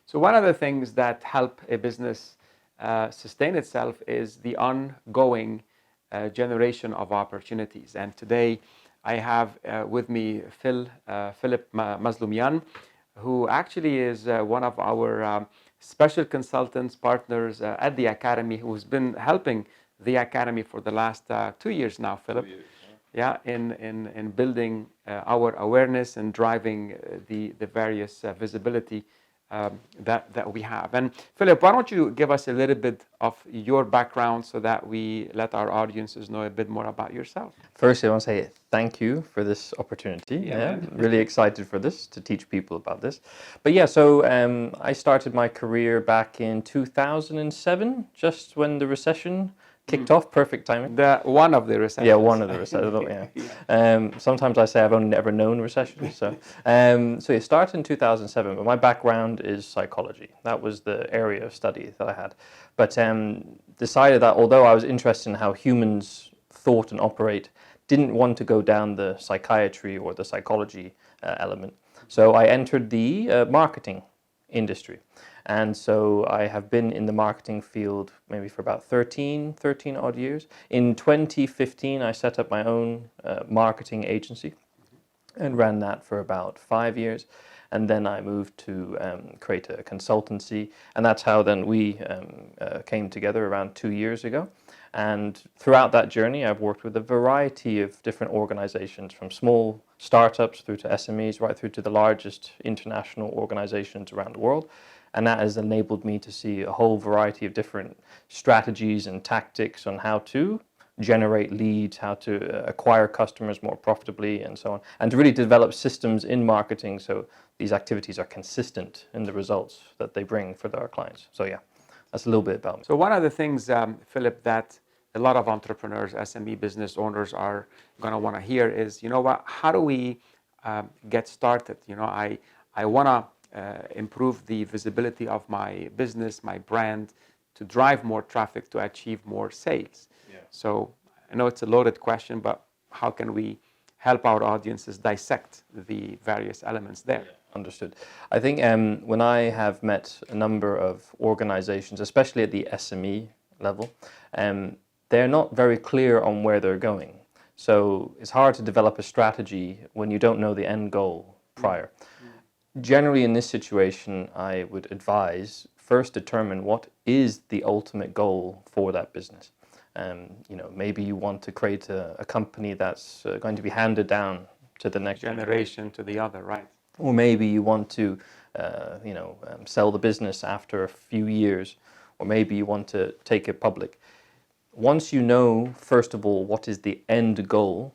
So one of the things that help a business sustain itself is the ongoing generation of opportunities. And today I have with me Philip Mazloumian, who actually is one of our special consultants, partners at the Academy, who's been helping the Academy for the last 2 years now, Philip. 2 years, yeah, in building our awareness and driving the various visibility that we have. And Philip, why don't you give us a little bit of your background so that we let our audiences know a bit more about yourself? Firstly, I want to say thank you for this opportunity. Yeah. Really excited for this, to teach people about this. But yeah, so I started my career back in 2007, just when the recession kicked off. Perfect timing. One of the recessions. Yeah, one of the recessions. Yeah. Sometimes I say I've only ever known recessions. So it started in 2007. But my background is psychology. That was the area of study that I had. But decided that although I was interested in how humans thought and operate, didn't want to go down the psychiatry or the psychology element. So I entered the marketing industry. And so I have been in the marketing field maybe for about 13 odd years. In 2015, I set up my own marketing agency and ran that for about 5 years. And then I moved to create a consultancy. And that's how then we came together around 2 years ago. And throughout that journey, I've worked with a variety of different organizations, from small startups through to SMEs, right through to the largest international organizations around the world. And that has enabled me to see a whole variety of different strategies and tactics on how to generate leads, how to acquire customers more profitably, and so on, and to really develop systems in marketing so these activities are consistent in the results that they bring for our clients. So yeah, that's a little bit about me. So one of the things, Philip, that a lot of entrepreneurs, SME business owners are going to want to hear is, you know what, how do we get started? You know, I want to improve the visibility of my business, my brand, to drive more traffic, to achieve more sales. Yeah. So I know it's a loaded question, but how can we help our audiences dissect the various elements there? Yeah. Understood. I think when I have met a number of organizations, especially at the SME level, they're not very clear on where they're going. So it's hard to develop a strategy when you don't know the end goal prior. Generally, in this situation, I would advise first determine what is the ultimate goal for that business. You know, maybe you want to create a company that's going to be handed down to the next generation to the other, right? Or maybe you want to, sell the business after a few years, or maybe you want to take it public. Once you know, first of all, what is the end goal,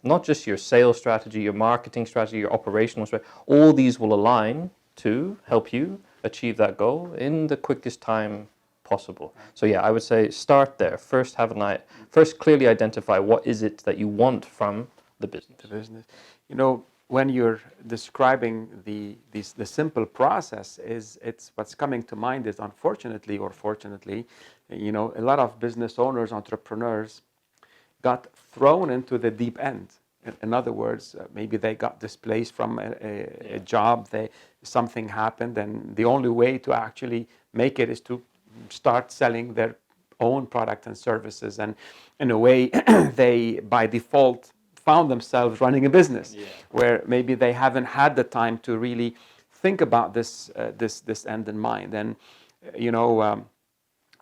not just your sales strategy, your marketing strategy, your operational strategy, all these will align to help you achieve that goal in the quickest time possible. So yeah, I would say start there. First clearly identify what is it that you want from the business. You know, when you're describing the simple process, it's what's coming to mind is, unfortunately or fortunately, you know, a lot of business owners, entrepreneurs got thrown into the deep end. In other words, maybe they got displaced from a job, something happened, and the only way to actually make it is to start selling their own product and services. And in a way, they, by default, found themselves running a business where maybe they haven't had the time to really think about this end in mind. And, you know,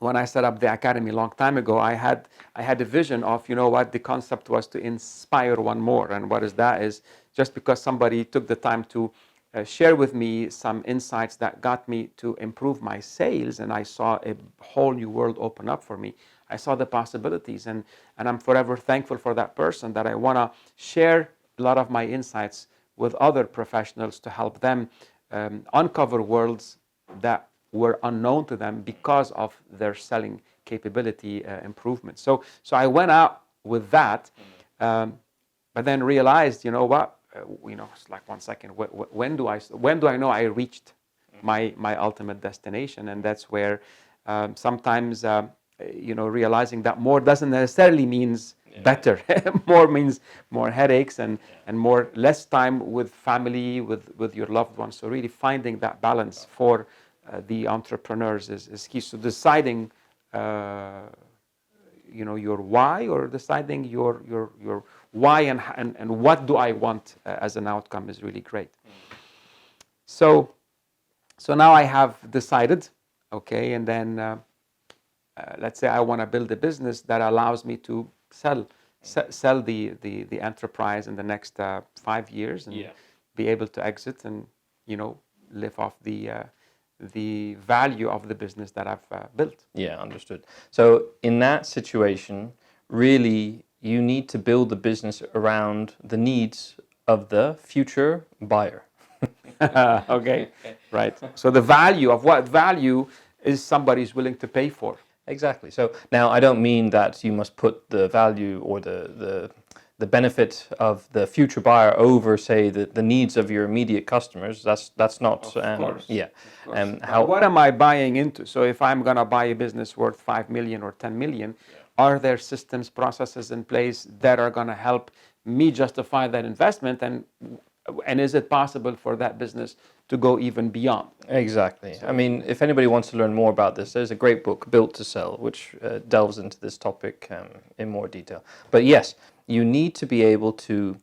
when I set up the Academy a long time ago, I had a vision of, you know what, the concept was to inspire one more. And what is that is just because somebody took the time to share with me some insights that got me to improve my sales, and I saw a whole new world open up for me. I saw the possibilities, and I'm forever thankful for that person, that I want to share a lot of my insights with other professionals to help them uncover worlds that were unknown to them because of their selling capability improvement. So I went out with that, but then realized, you know what, it's like 1 second. When do I know I reached my ultimate destination? And that's where sometimes realizing that more doesn't necessarily means better. More means more headaches and more less time with family, with your loved ones. So really finding that balance for the entrepreneurs is key. So deciding your why, or deciding your why and what do I want as an outcome is really great. So now I have decided, okay, and then let's say I want to build a business that allows me to sell the enterprise in the next 5 years and be able to exit and live off the value of the business that I've built. Yeah, understood. So in that situation, really, you need to build the business around the needs of the future buyer. Okay, right. So the value of what value is somebody's willing to pay for. Exactly. So now I don't mean that you must put the value or the benefit of the future buyer over, say, the needs of your immediate customers. That's not. Of course. Yeah. What am I buying into? So if I'm going to buy a business worth 5 million or 10 million, are there systems, processes in place that are going to help me justify that investment? And is it possible for that business to go even beyond? Exactly. I mean, if anybody wants to learn more about this, there's a great book, Built to Sell, which delves into this topic in more detail. But yes, you need to be able to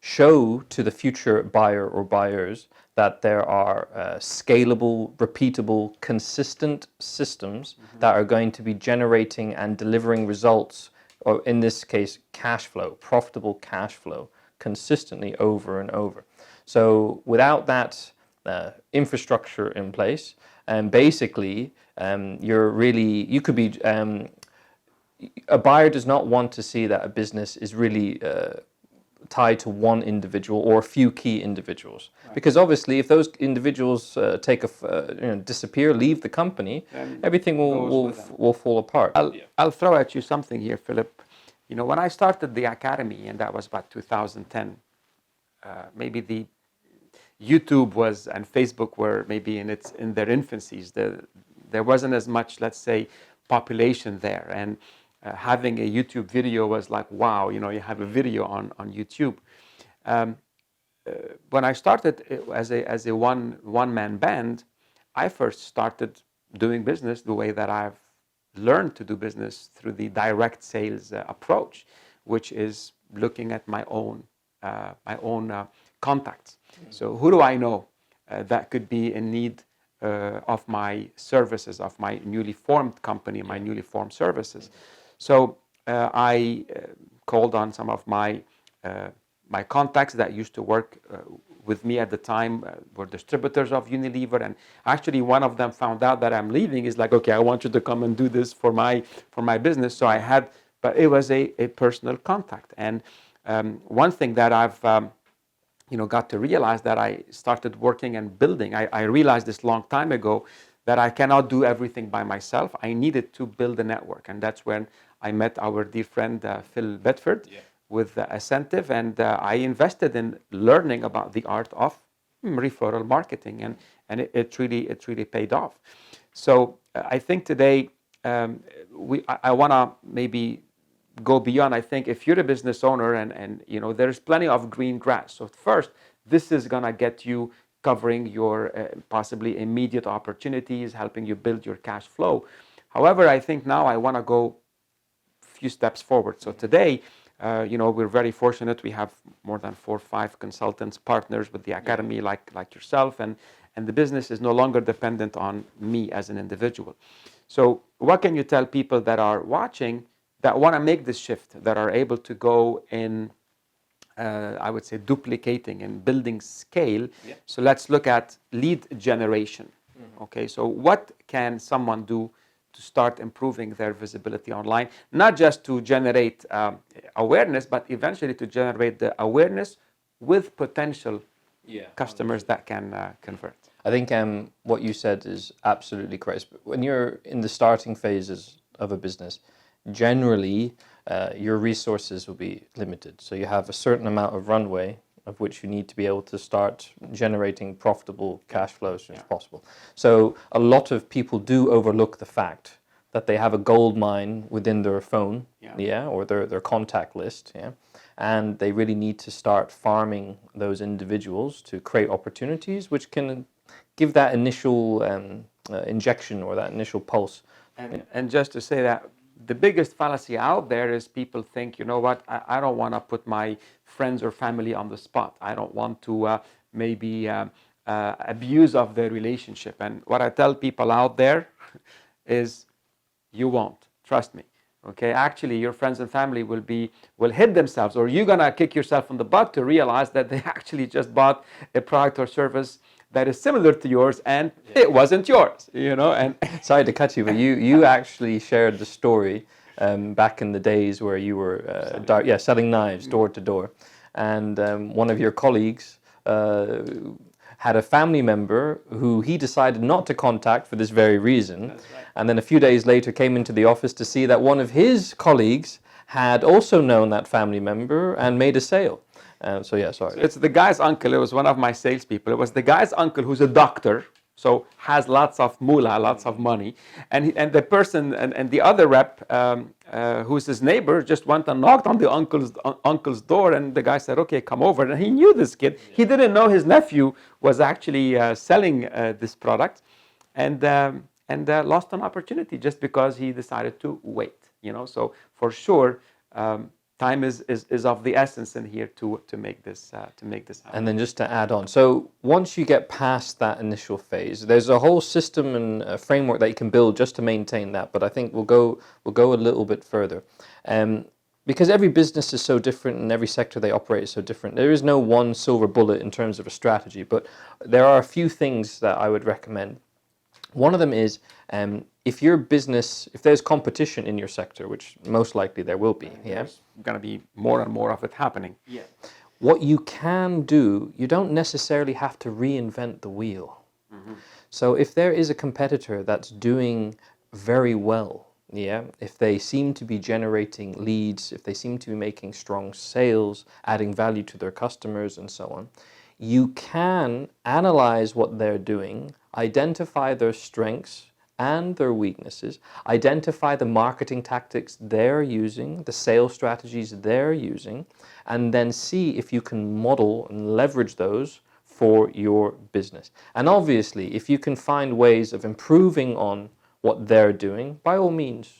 show to the future buyer or buyers that there are scalable, repeatable, consistent systems that are going to be generating and delivering results, or in this case, cash flow, profitable cash flow, consistently over and over. So without that infrastructure in place, and basically you could be a buyer does not want to see that a business is really tied to one individual or a few key individuals, because obviously if those individuals disappear, leave the company, then everything will fall apart. I'll throw at you something here, Philip. When I started the academy, and that was about 2010, maybe the YouTube and Facebook were maybe in their infancies. There wasn't as much, let's say, population there, and having a YouTube video was like, wow, you have a video on YouTube. When I started as a one-man band, I first started doing business the way that I've learned to do business, through the direct sales approach, which is looking at my own contacts. So who do I know that could be in need of my services, of my newly formed company, my newly formed services? So I called on some of my contacts that used to work with me at the time, were distributors of Unilever, and actually one of them found out that I'm leaving. Is like, okay, I want you to come and do this for my business. So I had, but it was a personal contact. And one thing that I've got to realize, that I started working and building, I realized this long time ago, that I cannot do everything by myself. I needed to build a network, and that's when I met our dear friend Phil Bedford. With Ascentive, and I invested in learning about the art of referral marketing, and it really paid off. So I think today I want to maybe go beyond. I think if you're a business owner and there's plenty of green grass. So first, this is gonna get you covering your possibly immediate opportunities, helping you build your cash flow. However, I think now I want to go a few steps forward. So today, we're very fortunate. We have more than 4 or 5 consultants, partners with the academy, like yourself, and the business is no longer dependent on me as an individual. So what can you tell people that are watching that want to make this shift, that are able to go in, I would say, duplicating and building scale? So let's look at lead generation. Okay, so what can someone do to start improving their visibility online, not just to generate awareness, but eventually to generate the awareness with potential customers that can convert? I think what you said is absolutely correct. When you're in the starting phases of a business, generally your resources will be limited. So you have a certain amount of runway of which you need to be able to start generating profitable cash flow as soon as possible. So a lot of people do overlook the fact that they have a gold mine within their phone, Yeah. or their contact list, and they really need to start farming those individuals to create opportunities which can give that initial injection or that initial pulse. And just to say that the biggest fallacy out there is people think, you know what, I don't want to put my friends or family on the spot. I don't want to maybe abuse of their relationship. And what I tell people out there is, you won't. Trust me. Okay, actually, your friends and family will hit themselves, or you're gonna kick yourself in the butt to realize that they actually just bought a product or service that is similar to yours, and it wasn't yours. And sorry to cut you, but you actually shared the story back in the days where you were selling knives door to door, and one of your colleagues had a family member who he decided not to contact for this very reason. That's right. And then a few days later came into the office to see that one of his colleagues had also known that family member and made a sale. Sorry. It's the guy's uncle. It was one of my salespeople. It was the guy's uncle who's a doctor, so has lots of moolah, lots of money. And the person, and the other rep, who's his neighbor, just went and knocked on the uncle's door, and the guy said, okay, come over. And he knew this kid. He didn't know his nephew was actually selling this product, and lost an opportunity just because he decided to wait. So for sure, time is of the essence in here to make this happen. And then just to add on, so once you get past that initial phase, there's a whole system and a framework that you can build just to maintain that. But I think we'll go a little bit further, because every business is so different and every sector they operate is so different. There is no one silver bullet in terms of a strategy, but there are a few things that I would recommend. One of them is, if your business, if there's competition in your sector, which most likely there will be, there's going to be more and more of it happening. Yeah. What you can do, you don't necessarily have to reinvent the wheel. Mm-hmm. So if there is a competitor that's doing very well, if they seem to be generating leads, if they seem to be making strong sales, adding value to their customers and so on, you can analyze what they're doing, identify their strengths and their weaknesses, identify the marketing tactics they're using, the sales strategies they're using, and then see if you can model and leverage those for your business. And obviously, if you can find ways of improving on what they're doing, by all means,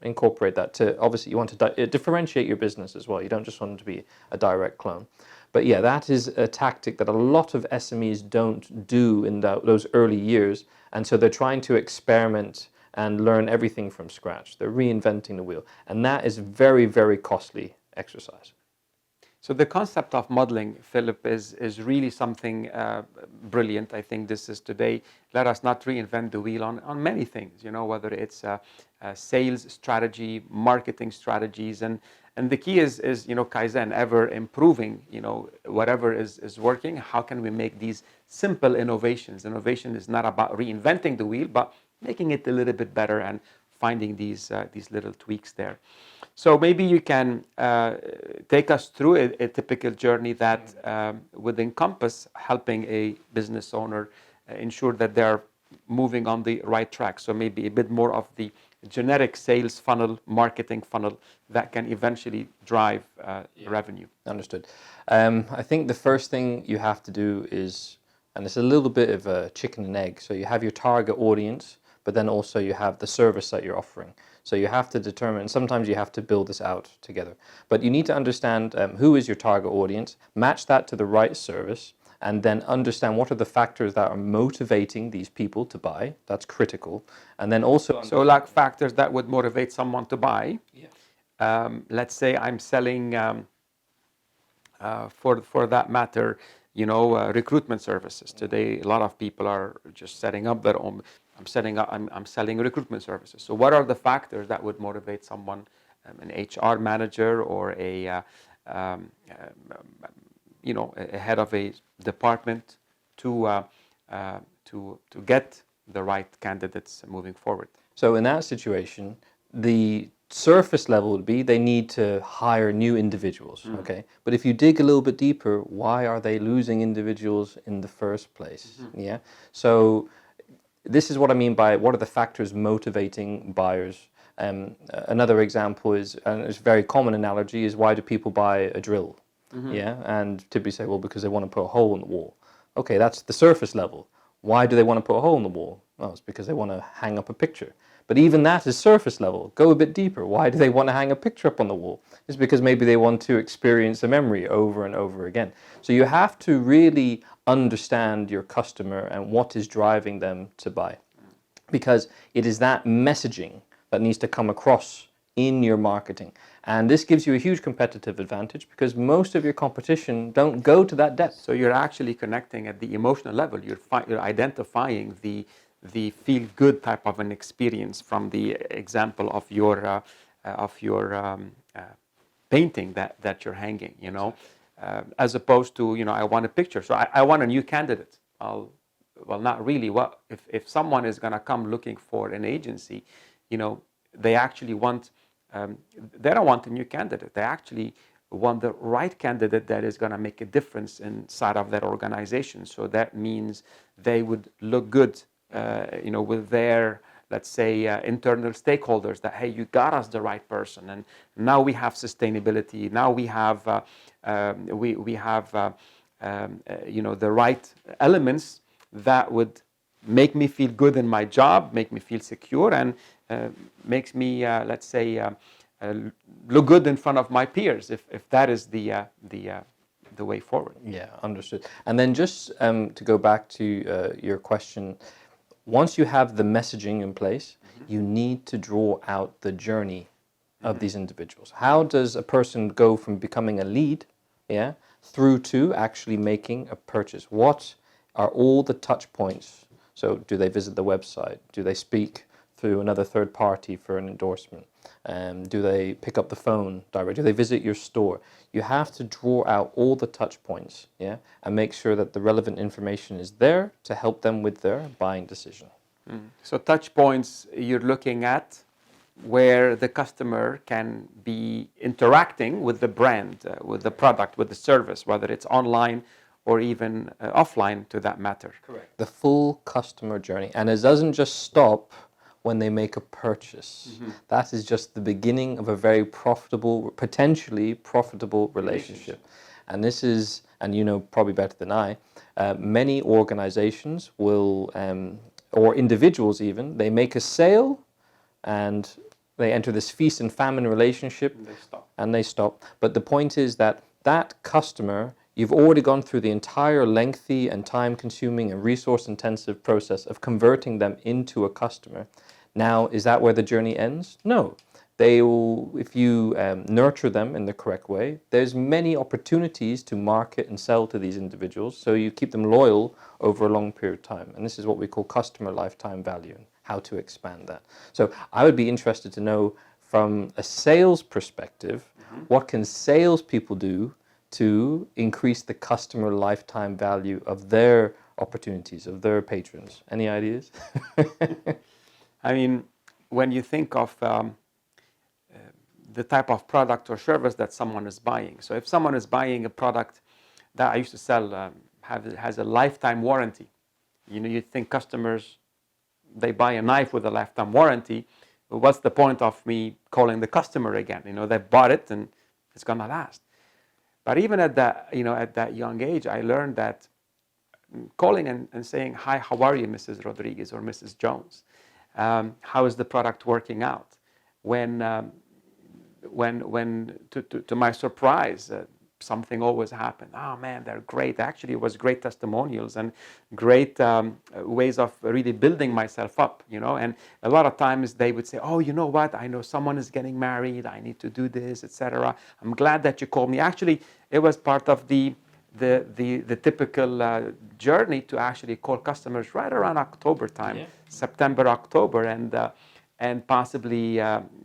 incorporate that. Obviously, you want to differentiate your business as well. You don't just want it to be a direct clone. But yeah, that is a tactic that a lot of SMEs don't do in those early years. And so they're trying to experiment and learn everything from scratch. They're reinventing the wheel. And that is very, very costly exercise. So the concept of modeling, Philip, is really something brilliant. I think this is today. Let us not reinvent the wheel on many things, whether it's sales strategy, marketing strategies, and the key is Kaizen, ever improving, whatever is working. How can we make these simple innovations? Innovation is not about reinventing the wheel, but making it a little bit better and finding these little tweaks there. So maybe you can take us through a typical journey that would encompass helping a business owner ensure that they're moving on the right track. So maybe a bit more of the generic sales funnel, marketing funnel that can eventually drive revenue. Understood. I think the first thing you have to do is, and it's a little bit of a chicken and egg, so you have your target audience, but then also you have the service that you're offering. So you have to determine, sometimes you have to build this out together. But you need to understand who is your target audience, match that to the right service, and then understand what are the factors that are motivating these people to buy. That's critical. And then also... So like factors that would motivate someone to buy. Yeah. Let's say I'm selling, for that matter, recruitment services. Today, a lot of people are just setting up their own. I'm selling recruitment services. So what are the factors that would motivate someone, an HR manager or a head of a department to get the right candidates moving forward? So in that situation, the surface level would be they need to hire new individuals, okay? But if you dig a little bit deeper, why are they losing individuals in the first place? Yeah. So this is what I mean by what are the factors motivating buyers. Another example is, and it's a very common analogy, is why do people buy a drill? Yeah, and typically say, well, because they want to put a hole in the wall. Okay, that's the surface level. Why do they want to put a hole in the wall? Well, it's because they want to hang up a picture. But even that is surface level. Go a bit deeper. Why do they want to hang a picture up on the wall? It's because maybe they want to experience a memory over and over again. So you have to really understand your customer and what is driving them to buy. Because it is that messaging that needs to come across in your marketing. And this gives you a huge competitive advantage because most of your competition don't go to that depth. So you're actually connecting at the emotional level. You're identifying the feel-good type of an experience from the example of your painting that you're hanging. You know, as opposed to, you know, I want a picture. So I want a new candidate. Well, not really. Well, if someone is going to come looking for an agency, you know, they actually want. They don't want a new candidate. They actually want the right candidate that is going to make a difference inside of that organization. So that means they would look good, you know, with their, let's say, internal stakeholders. That, hey, you got us the right person, and now we have sustainability. Now we have you know, the right elements that would make me feel good in my job, make me feel secure, and makes me, let's say, look good in front of my peers. If that is the way forward. Yeah, understood. And then just to go back to your question, once you have the messaging in place, you need to draw out the journey of these individuals. How does a person go from becoming a lead, yeah, through to actually making a purchase? What are all the touch points? So do they visit the website? Do they speak through another third party for an endorsement? Do they pick up the phone directly? Do they visit your store? You have to draw out all the touch points, yeah, and make sure that the relevant information is there to help them with their buying decision. So touch points you're looking at where the customer can be interacting with the brand, with the product, with the service, whether it's online or even offline to that matter. Correct. The full customer journey. And it doesn't just stop when they make a purchase. That is just the beginning of a very profitable, potentially profitable relationship. And this is, and you know probably better than I, many organizations will, or individuals even, they make a sale and they enter this feast and famine relationship and they stop. But the point is that that customer, you've already gone through the entire lengthy and time-consuming and resource-intensive process of converting them into a customer. Now, is that where the journey ends? No. They will, if you nurture them in the correct way, there's many opportunities to market and sell to these individuals, so you keep them loyal over a long period of time. And this is what we call customer lifetime value, and how to expand that. So I would be interested to know, from a sales perspective, what can salespeople do to increase the customer lifetime value of their opportunities, of their patrons? Any ideas? I mean, when you think of the type of product or service that someone is buying. So if someone is buying a product that I used to sell, has a lifetime warranty. You know, you think customers, they buy a knife with a lifetime warranty. Well, what's the point of me calling the customer again? You know, they bought it and it's gonna last. But even at that, you know, at that young age, I learned that calling and saying, "Hi, how are you, Mrs. Rodriguez or Mrs. Jones? How is the product working out?" When to my surprise, something always happened. Oh man, they're great. Actually, it was great testimonials and great ways of really building myself up, you know. And a lot of times they would say, "Oh, you know what? I know someone is getting married. I need to do this, etc. I'm glad that you called me." Actually, it was part of the typical journey to actually call customers right around October time, yeah. September, October, and possibly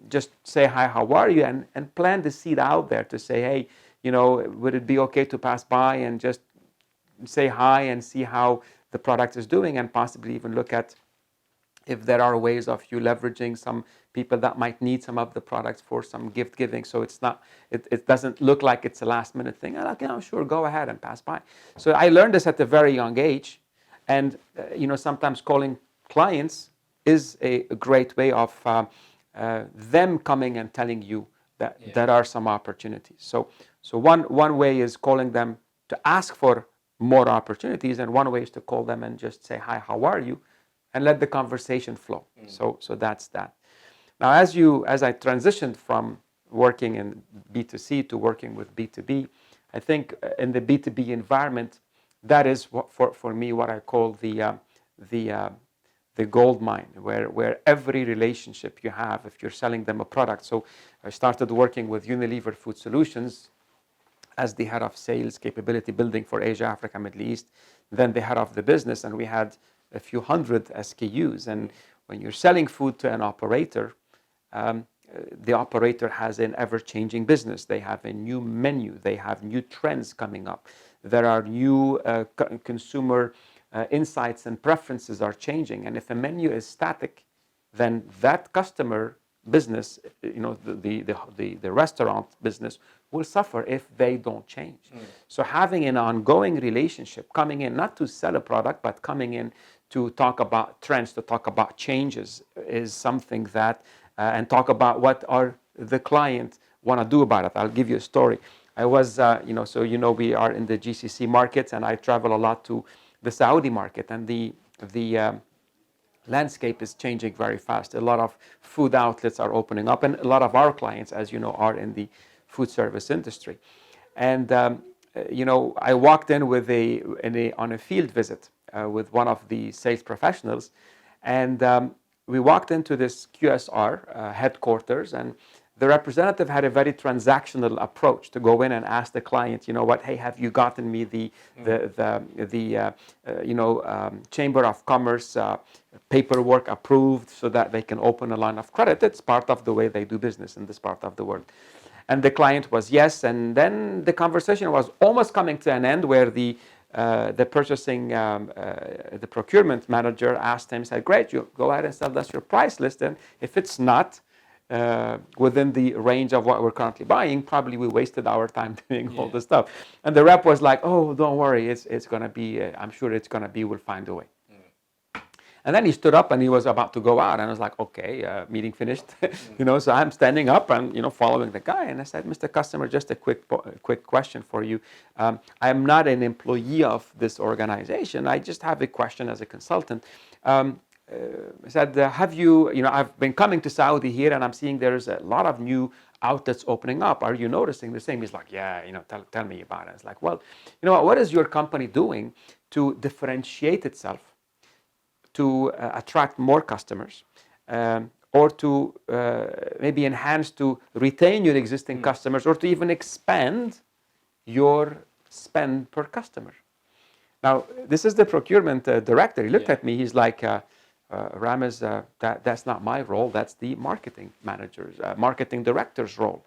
just say, "Hi, how are you?" and plant the seed out there to say, "Hey, you know, would it be okay to pass by and just say hi and see how the product is doing," and possibly even look at if there are ways of you leveraging some people that might need some of the products for some gift giving, so it doesn't look like it's a last minute thing. And like, "Yeah, sure, go ahead and pass by." So I learned this at a very young age, and you know, sometimes calling clients is a great way of them coming and telling you that there are some opportunities. So one way is calling them to ask for more opportunities, and one way is to call them and just say, hi, how are you? And let the conversation flow. So that's that. Now, as I transitioned from working in B2C to working with B2B, I think in the B2B environment, that is what, for me, what I call the gold mine, where every relationship you have, if you're selling them a product. So I started working with Unilever Food Solutions as the head of sales capability building for Asia, Africa, Middle East, then the head of the business, and we had a few hundred SKUs. And when you're selling food to an operator, the operator has an ever-changing business. They have a new menu. They have new trends coming up. There are new consumer insights and preferences are changing. And if a menu is static, then that customer business, the restaurant business will suffer if they don't change. So having an ongoing relationship, coming in not to sell a product, but coming in to talk about trends, to talk about changes, is something that, and talk about what are the client want to do about it. I'll give you a story. I was, we are in the GCC markets, and I travel a lot to the Saudi market, and the landscape is changing very fast. A lot of food outlets are opening up, and a lot of our clients, as you know, are in the food service industry. And I walked in with on a field visit with one of the sales professionals, and we walked into this QSR headquarters, and the representative had a very transactional approach to go in and ask the client, hey, have you gotten me the Chamber of Commerce paperwork approved so that they can open a line of credit? It's part of the way they do business in this part of the world. And the client was yes, and then the conversation was almost coming to an end, where the procurement manager asked him, said, great, you go ahead and sell us your price list, and if it's not within the range of what we're currently buying, probably we wasted our time doing all this stuff. And the rep was like, oh, don't worry, it's going to be, I'm sure it's going to be, we'll find a way. And then he stood up and he was about to go out, and I was like, okay, meeting finished. So I'm standing up and, following the guy, and I said, Mr. Customer, just a quick question for you. I'm not an employee of this organization. I just have a question as a consultant. I said, have you, I've been coming to Saudi here, and I'm seeing there's a lot of new outlets opening up. Are you noticing the same? He's like, yeah, tell me about it. It's like, well, what is your company doing to differentiate itself, to attract more customers, or to maybe enhance, to retain your existing customers, or to even expand your spend per customer? Now, this is the procurement director. He looked at me. He's like, Ramez, that's not my role. That's the marketing manager's, marketing director's role.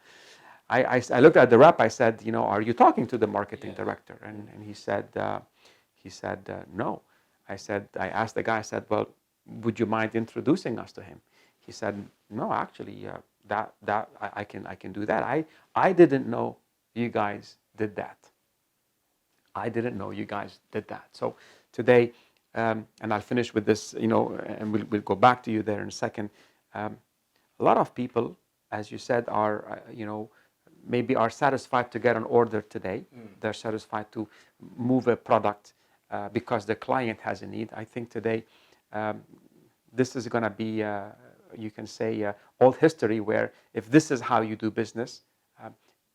I looked at the rep. I said, are you talking to the marketing director? And he said, no. I asked the guy, I said, well, would you mind introducing us to him? He said, no, actually, I can do that. I didn't know you guys did that. I didn't know you guys did that. So today, and I'll finish with this, and we'll go back to you there in a second. A lot of people, as you said, are, maybe are satisfied to get an order today. They're satisfied to move a product because the client has a need. I think today, this is going to be, you can say, old history, where if this is how you do business,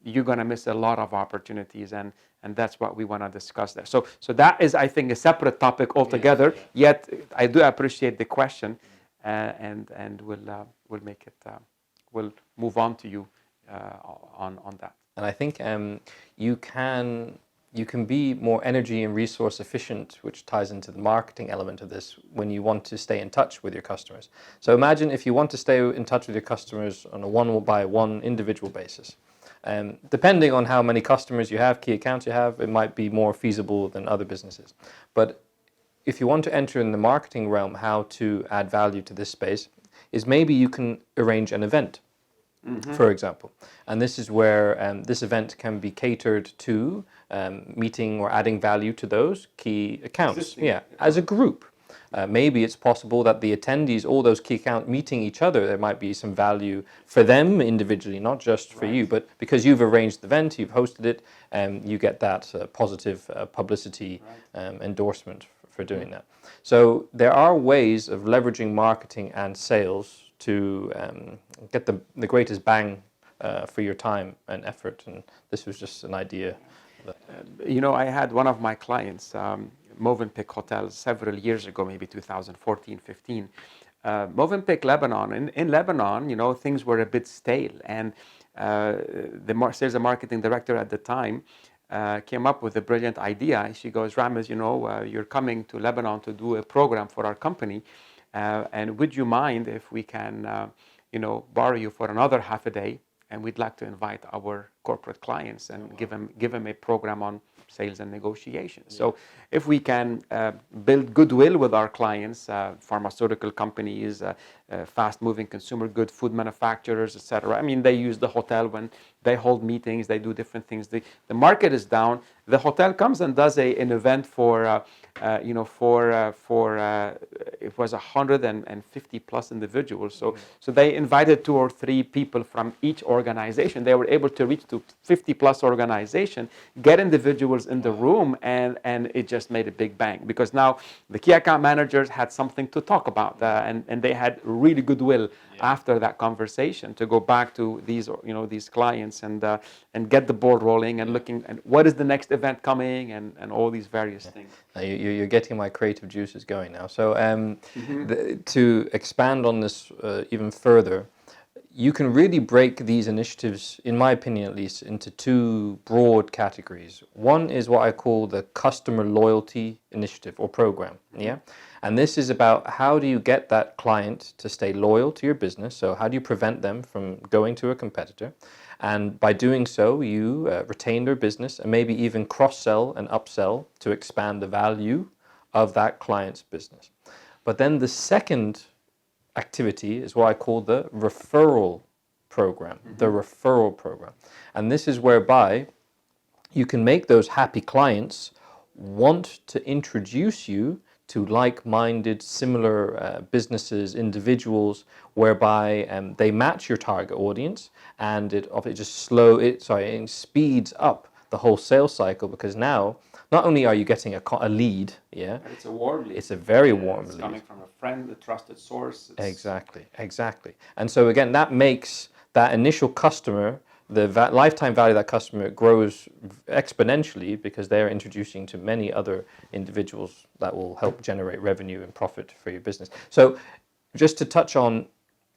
you're going to miss a lot of opportunities, and that's what we want to discuss there. So that is, I think, a separate topic altogether. Yet I do appreciate the question, and we'll make it. We'll move on to you on that. And I think you can be more energy and resource efficient, which ties into the marketing element of this, when you want to stay in touch with your customers. So imagine if you want to stay in touch with your customers on a one-by-one individual basis. Depending on how many customers you have, key accounts you have, it might be more feasible than other businesses. But if you want to enter in the marketing realm, how to add value to this space is maybe you can arrange an event, for example. And this is where this event can be catered to meeting or adding value to those key accounts. As a group. Maybe it's possible that the attendees, all those key accounts, meeting each other, there might be some value for them individually, not just for you, but because you've arranged the event, you've hosted it, you get that positive publicity endorsement for doing that. So there are ways of leveraging marketing and sales to get the greatest bang for your time and effort, and this was just an idea. You know, I had one of my clients, Movenpick Hotels, several years ago, maybe 2014, 15. Movenpick Lebanon, in Lebanon, you know, things were a bit stale, and the sales and marketing director at the time came up with a brilliant idea. She goes, Ramez, you know, you're coming to Lebanon to do a program for our company, and would you mind if we can, you know, borrow you for another half a day, and we'd like to invite our corporate clients and give them a program on sales and negotiations. So if we can build goodwill with our clients, pharmaceutical companies, fast-moving consumer good, food manufacturers, etc. I mean, they use the hotel when they hold meetings, they do different things. The market is down. The hotel comes and does an event for, you know, it was 150 plus individuals. So they invited 2 or 3 people from each organization. They were able to reach to 50 plus organization, get individuals in the room, and it just made a big bang, because now the key account managers had something to talk about, and they had really goodwill after that conversation to go back to these, you know, these clients and get the ball rolling and looking at what is the next event coming and all these various things. You're getting my creative juices going now. So to expand on this even further, you can really break these initiatives, in my opinion at least, into 2 broad categories. One is what I call the customer loyalty initiative or program. Yeah. And this is about how do you get that client to stay loyal to your business? So how do you prevent them from going to a competitor? And by doing so, you retain their business and maybe even cross-sell and upsell to expand the value of that client's business. But then the second activity is what I call the referral program, the referral program. And this is whereby you can make those happy clients want to introduce you to like-minded, similar businesses, individuals, whereby they match your target audience, and it speeds up the whole sales cycle, because now not only are you getting a lead, but it's a warm lead. It's a very warm lead. It's coming from a friend, a trusted source. Exactly. And so again, that makes that initial customer, the lifetime value of that customer grows exponentially, because they're introducing to many other individuals that will help generate revenue and profit for your business. So just to touch on,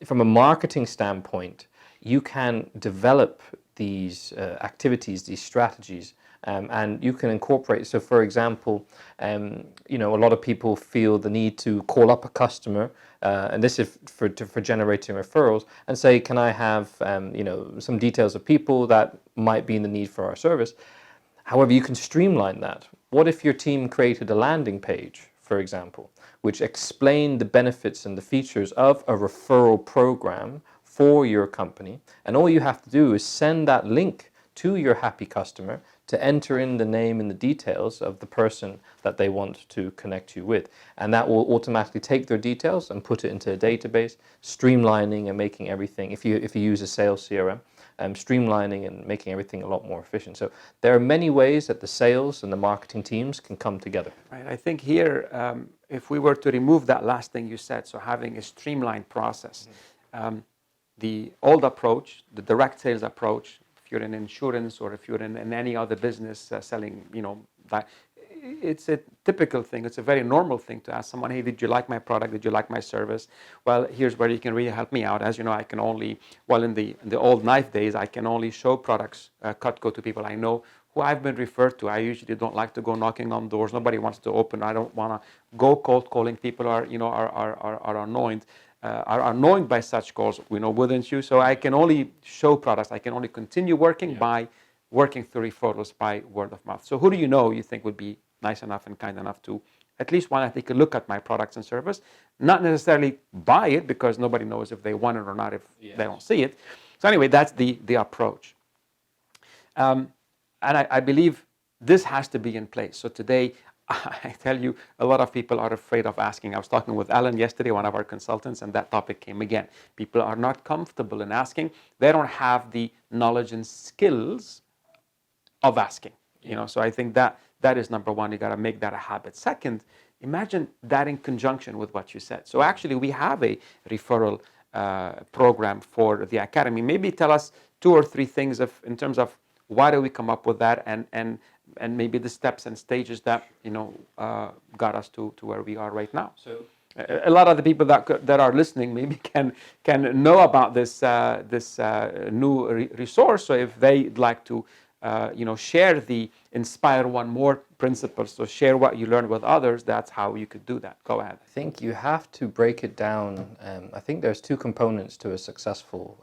from a marketing standpoint, you can develop these activities, these strategies, and you can incorporate. So for example, you know, a lot of people feel the need to call up a customer, and this is for generating referrals, and say, can I have you know, some details of people that might be in the need for our service. However, you can streamline that. What if your team created a landing page, for example, which explained the benefits and the features of a referral program for your company, and all you have to do is send that link to your happy customer to enter in the name and the details of the person that they want to connect you with. And that will automatically take their details and put it into a database, streamlining and making everything, if you use a sales CRM, streamlining and making everything a lot more efficient. So there are many ways that the sales and the marketing teams can come together. Right. I think here, if we were to remove that last thing you said, so having a streamlined process, the old approach, the direct sales approach, if you're in insurance or if you're in any other business selling, you know, that, it's a typical thing. It's a very normal thing to ask someone, hey, did you like my product? Did you like my service? Well, here's where you can really help me out. As you know, I can only, well, in the old knife days, I can only show products, Cutco, to people I know who I've been referred to. I usually don't like to go knocking on doors. Nobody wants to open. I don't want to go cold calling. People are, you know, are annoyed. Are annoyed by such calls, you know, wouldn't you? So I can only show products. I can only continue working by working through referrals, by word of mouth. So who do you know you think would be nice enough and kind enough to at least want to take a look at my products and service? Not necessarily buy it, because nobody knows if they want it or not if they don't see it. So anyway, that's the approach. And I believe this has to be in place. So today, I tell you, a lot of people are afraid of asking. I was talking with Alan yesterday, one of our consultants, and that topic came again. People are not comfortable in asking. They don't have the knowledge and skills of asking. So I think that is number one. You got to make that a habit. Second, imagine that in conjunction with what you said. So actually, we have a referral program for the academy. Maybe tell us 2 or 3 things in terms of why do we come up with that, and maybe the steps and stages that got us to where we are right now. So a lot of the people that are listening maybe can know about this new resource. So if they'd like to share the Inspire One More principles, so share what you learned with others, that's how you could do that. Go ahead. I think you have to break it down. I think there's 2 components to a successful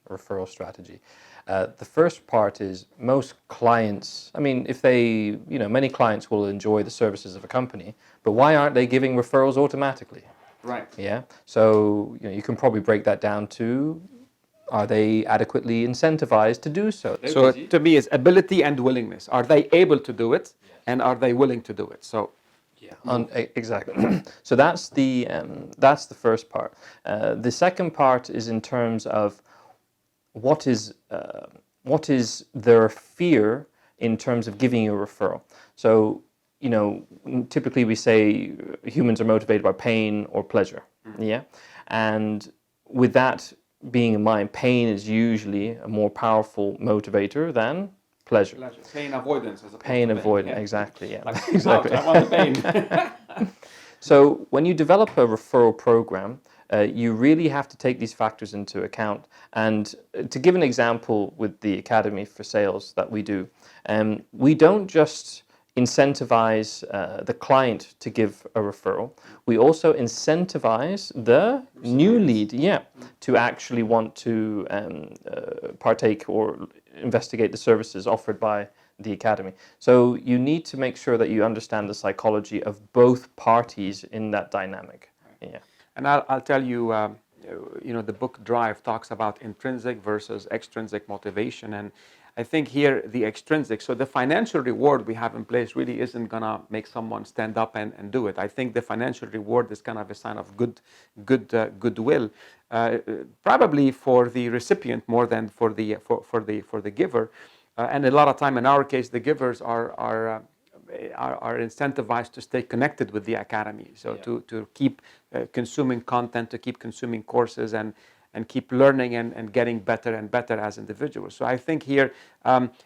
referral strategy. The first part is most clients, if they, many clients will enjoy the services of a company, but why aren't they giving referrals automatically? Right. Yeah. So, you can probably break that down to, are they adequately incentivized to do so? So to me, it's ability and willingness. Are they able to do it, and are they willing to do it? So, exactly. So that's the first part. The second part is in terms of what is their fear in terms of giving you a referral. So, typically we say humans are motivated by pain or pleasure. Yeah, and with that being in mind, pain is usually a more powerful motivator than pleasure. Pain avoidance. Pain avoidance, exactly. Yeah, like, exactly. I want the pain. So when you develop a referral program, you really have to take these factors into account. And to give an example with the Academy for Sales that we do, we don't just incentivize the client to give a referral. We also incentivize the new lead, to actually want to partake or investigate the services offered by the Academy. So you need to make sure that you understand the psychology of both parties in that dynamic. Right. Yeah. And I'll tell you, the book Drive talks about intrinsic versus extrinsic motivation. And I think here the extrinsic, so the financial reward we have in place really isn't going to make someone stand up and do it. I think the financial reward is kind of a sign of goodwill, probably for the recipient more than for the giver. And a lot of time, in our case, the givers are incentivized to stay connected with the Academy. So to keep consuming content, to keep consuming courses, and keep learning and getting better and better as individuals. So I think here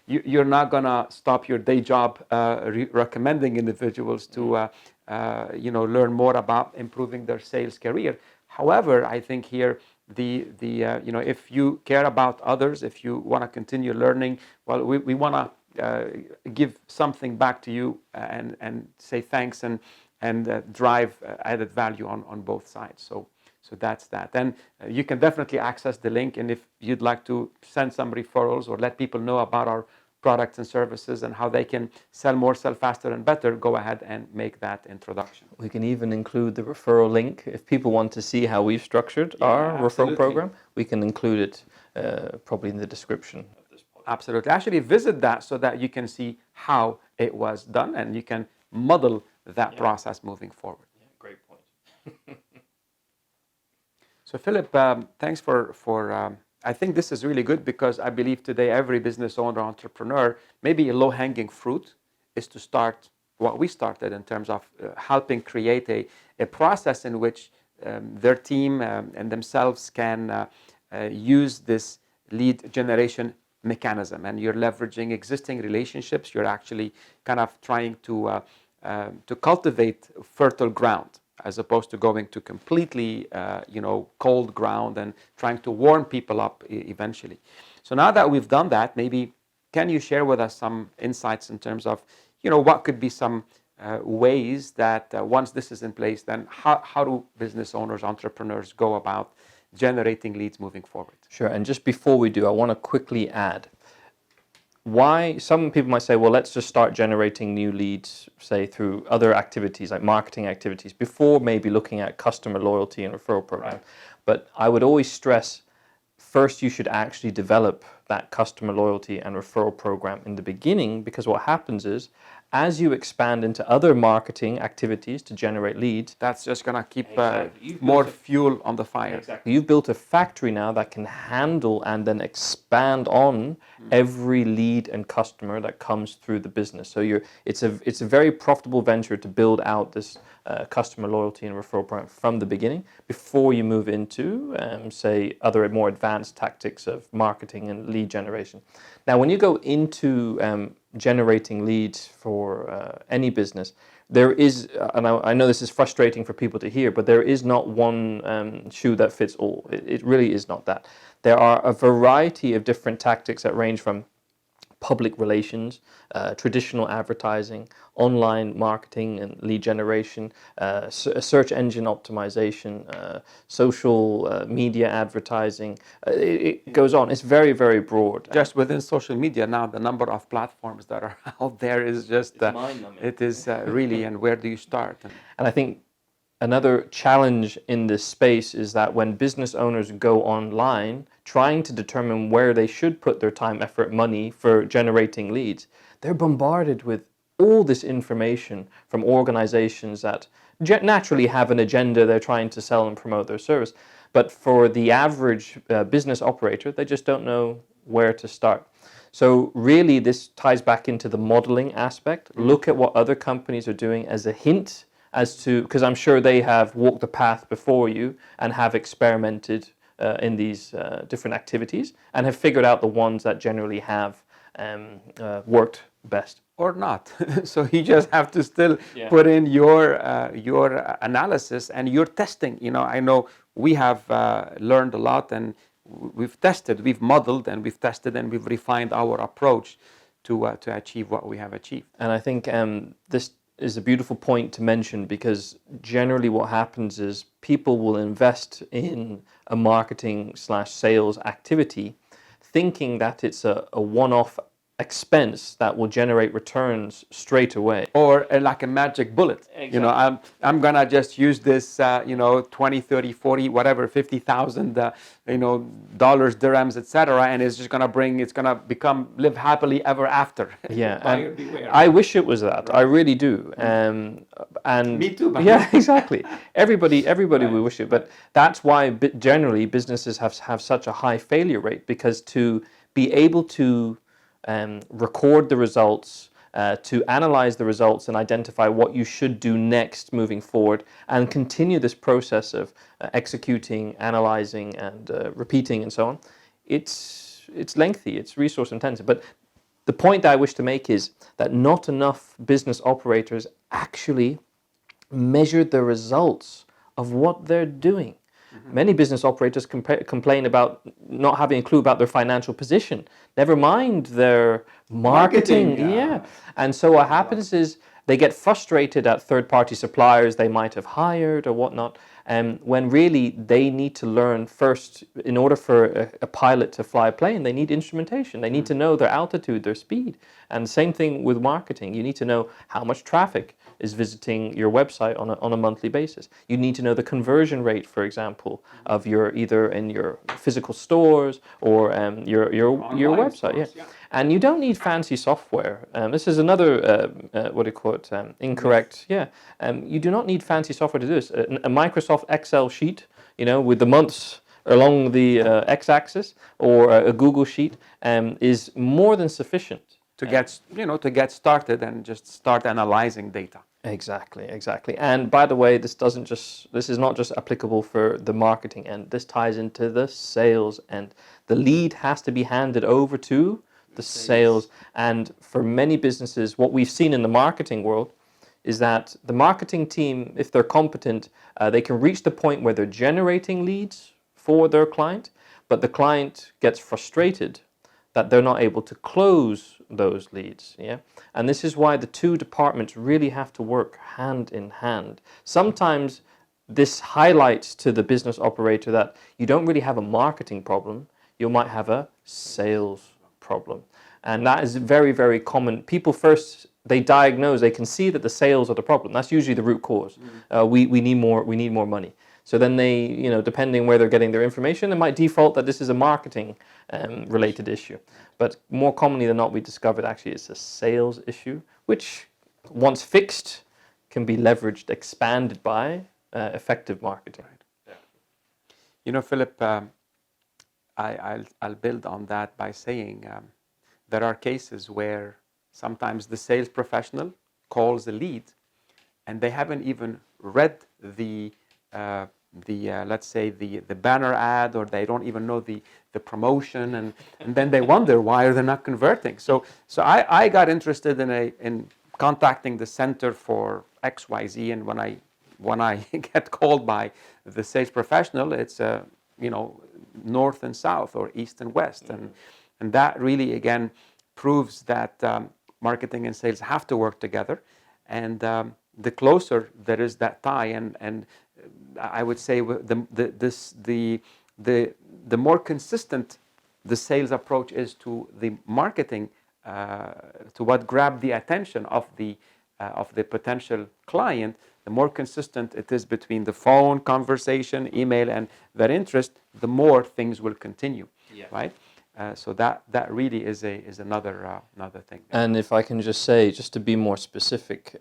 you're not going to stop your day job recommending individuals to learn more about improving their sales career. However, I think here if you care about others, if you want to continue learning, well, we want to give something back to you and say thanks and drive added value on both sides. So that's that. And you can definitely access the link. And if you'd like to send some referrals or let people know about our products and services and how they can sell more, sell faster and better, go ahead and make that introduction. We can even include the referral link. If people want to see how we've structured our referral program, we can include it probably in the description of this podcast. Absolutely. Actually visit that so that you can see how it was done and you can model that process moving forward. Yeah, great point. So Philip, thanks for I think this is really good because I believe today every business owner, entrepreneur, maybe a low-hanging fruit is to start what we started in terms of helping create a process in which their team and themselves can use this lead generation mechanism. And you're leveraging existing relationships. You're actually kind of trying to cultivate fertile ground, as opposed to going to completely, cold ground and trying to warm people up eventually. So now that we've done that, maybe can you share with us some insights in terms of, what could be some ways that once this is in place, then how do business owners, entrepreneurs go about generating leads moving forward? Sure. And just before we do, I want to quickly add, why some people might say, well, let's just start generating new leads, say through other activities like marketing activities before maybe looking at customer loyalty and referral program. Right. But I would always stress, first you should actually develop that customer loyalty and referral program in the beginning, because what happens is, as you expand into other marketing activities to generate leads, that's just going to keep Exactly. more fuel on the fire. Exactly. You've built a factory now that can handle and then expand on every lead and customer that comes through the business. So it's a very profitable venture to build out this customer loyalty and referral program from the beginning before you move into, say, other more advanced tactics of marketing and lead generation. Now, when you go into generating leads for any business, there is, and I know this is frustrating for people to hear, but there is not one shoe that fits all. It really is not that. There are a variety of different tactics that range from public relations, traditional advertising, online marketing and lead generation, search engine optimization, social media advertising. It goes on. It's very, very broad. Just within social media now, the number of platforms that are out there is just mind-numbing. it is really, and where do you start? And I think another challenge in this space is that when business owners go online, trying to determine where they should put their time, effort, money for generating leads, they're bombarded with all this information from organizations that naturally have an agenda. They're trying to sell and promote their service. But for the average business operator, they just don't know where to start. So really, this ties back into the modeling aspect. Look at what other companies are doing as a hint as to, because I'm sure they have walked the path before you and have experimented in these different activities and have figured out the ones that generally have worked best. Or not. So you just have to still put in your analysis and your testing. You know, I know we have learned a lot, and we've tested, we've modeled, and we've tested, and we've refined our approach to achieve what we have achieved. And I think this is a beautiful point to mention, because generally what happens is people will invest in a marketing / sales activity thinking that it's a one-off expense that will generate returns straight away. Or like a magic bullet. Exactly. You know, I'm gonna just use this, 20, 30, 40, whatever, 50,000, dollars, dirhams, etc., and it's gonna live happily ever after. Yeah, I wish it was that. Right. I really do. And me too. Yeah, exactly. Everybody right. We wish it, but that's why generally businesses have such a high failure rate, because to be able to record the results, to analyze the results and identify what you should do next moving forward, and continue this process of executing, analyzing, and repeating and so on. It's lengthy, it's resource intensive. But the point that I wish to make is that not enough business operators actually measure the results of what they're doing. Many business operators complain about not having a clue about their financial position, never mind their marketing. Yeah. And so what happens is they get frustrated at third-party suppliers they might have hired or whatnot, when really they need to learn first. In order for a pilot to fly a plane, they need instrumentation. They need to know their altitude, their speed. And the same thing with marketing. You need to know how much traffic is visiting your website on a monthly basis. You need to know the conversion rate, for example, of either in your physical stores or your website. Stores, yeah. And you don't need fancy software. This is another incorrect. Yeah. You do not need fancy software to do this. A Microsoft Excel sheet, with the months along the x-axis, or a Google sheet, is more than sufficient to get started and just start analyzing data. Exactly. And by the way, this is not just applicable for the marketing end. This ties into the sales end. The lead has to be handed over to the sales. And for many businesses, what we've seen in the marketing world is that the marketing team, if they're competent, they can reach the point where they're generating leads for their client, but the client gets frustrated that they're not able to close those leads. Yeah, and this is why the two departments really have to work hand in hand. Sometimes this highlights to the business operator that you don't really have a marketing problem, you might have a sales problem. And that is very, very common. People first, they diagnose, they can see that the sales are the problem. That's usually the root cause. We need more money. So then they, depending where they're getting their information, they might default that this is a marketing related issue. But more commonly than not, we discovered actually it's a sales issue, which once fixed can be leveraged, expanded by effective marketing. Right. Philip, I'll build on that by saying there are cases where sometimes the sales professional calls a lead and they haven't even read the let's say the banner ad, or they don't even know the promotion, and then they wonder why they're not converting. So I got interested in contacting the center for XYZ, and when I get called by the sales professional, it's north and south or east and west, and that really again proves that marketing and sales have to work together, and the closer there is that tie, and I would say the more consistent the sales approach is to the marketing, to what grabbed the attention of the potential client, the more consistent it is between the phone conversation, email, and that interest, the more things will continue, right? So that really is another thing. And if I can just say, just to be more specific,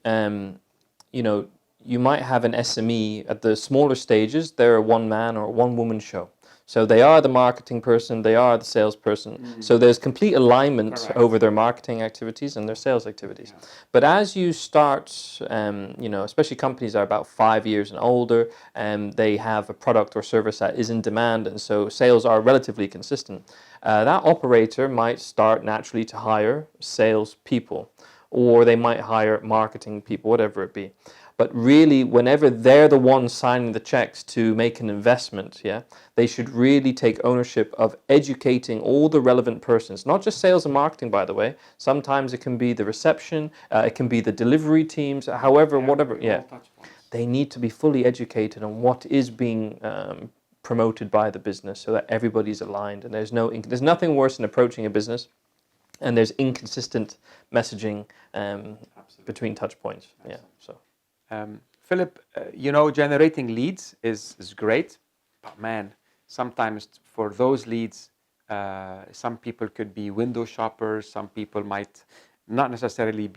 you might have an SME at the smaller stages. They're a one-man or one-woman show. So they are the marketing person, they are the salesperson. Mm-hmm. So there's complete alignment Correct. Over their marketing activities and their sales activities. Yeah. But as you start, especially companies that are about 5 years and older, and they have a product or service that is in demand, and so sales are relatively consistent, that operator might start naturally to hire sales people, or they might hire marketing people, whatever it be. But really, whenever they're the ones signing the checks to make an investment, they should really take ownership of educating all the relevant persons, not just sales and marketing, by the way. Sometimes it can be the reception, it can be the delivery teams, whatever. They need to be fully educated on what is being promoted by the business, so that everybody's aligned. And there's nothing worse than approaching a business and there's inconsistent messaging between touch points. Philip, generating leads is great, but man, sometimes for those leads, some people could be window shoppers, some people might not necessarily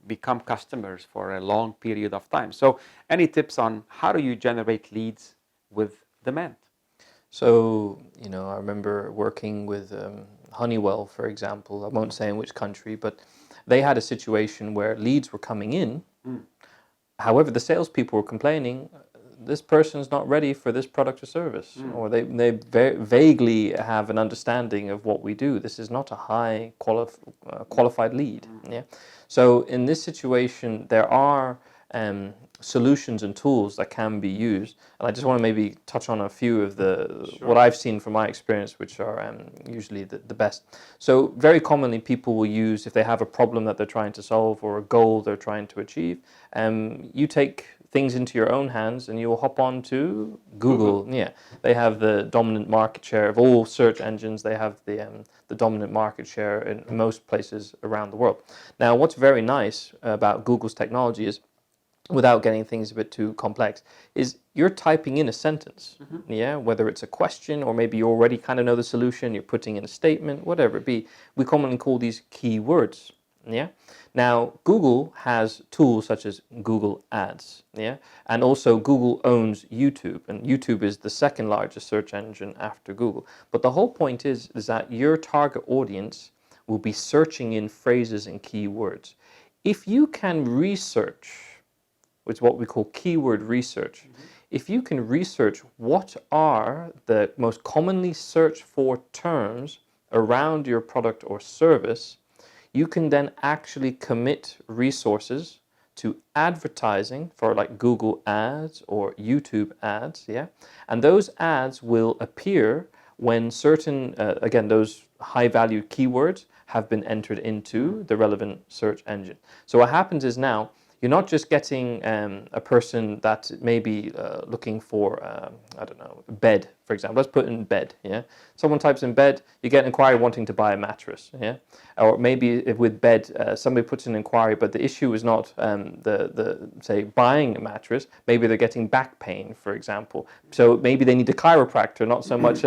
become customers for a long period of time. So any tips on how do you generate leads with demand? So, I remember working with Honeywell, for example. I won't say in which country, but they had a situation where leads were coming in. However, the salespeople were complaining, this person's not ready for this product or service, or they vaguely have an understanding of what we do. This is not a high qualified lead. So in this situation, there are solutions and tools that can be used, and I just want to maybe touch on a few of what I've seen from my experience, which are usually the best. So very commonly people will use, if they have a problem that they're trying to solve or a goal they're trying to achieve, you take things into your own hands and you'll hop on to Google. They have the dominant market share of all search engines. They have the dominant market share in most places around the world. Now, what's very nice about Google's technology is, without getting things a bit too complex, is you're typing in a sentence, whether it's a question or maybe you already kind of know the solution, you're putting in a statement, whatever it be. We commonly call these keywords. Now, Google has tools such as Google Ads, and also Google owns YouTube, and YouTube is the second largest search engine after Google. But the whole point is that your target audience will be searching in phrases and keywords. If you can research, which is what we call keyword research. If you can research what are the most commonly searched for terms around your product or service, you can then actually commit resources to advertising for like Google Ads or YouTube Ads, and those ads will appear when certain, again, those high value keywords have been entered into the relevant search engine. So what happens is now, you're not just getting a person that may be looking for, I don't know, bed, for example. Let's put in bed, yeah? Someone types in bed, you get an inquiry wanting to buy a mattress, yeah? Or maybe if with bed, somebody puts an inquiry, but the issue is not say, buying a mattress. Maybe they're getting back pain, for example. So maybe they need a chiropractor, not so much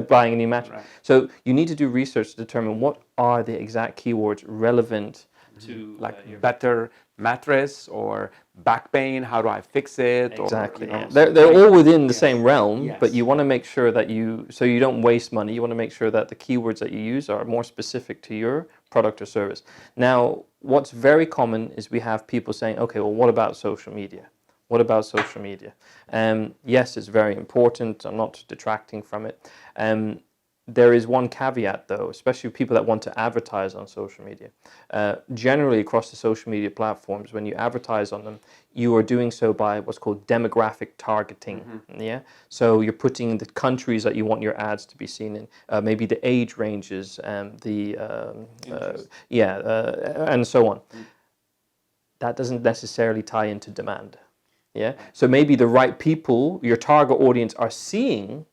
buying a new mattress. Right. So you need to do research to determine what are the exact keywords relevant to Like better mattress or back pain, how do I fix it? Exactly. Or, you know, They're all within the same yes, realm, yes. but you want to make sure that so you don't waste money. You want to make sure that the keywords that you use are more specific to your product or service. Now, what's very common is we have people saying, okay, well, what about social media? What about social media? Yes, it's very important. I'm not detracting from it. There is one caveat, though, especially people that want to advertise on social media. Generally, across the social media platforms, when you advertise on them, you are doing so by what's called demographic targeting. Yeah, so you're putting the countries that you want your ads to be seen in, maybe the age ranges, and and so on. That doesn't necessarily tie into demand. Yeah, so maybe the right people, your target audience, are seeing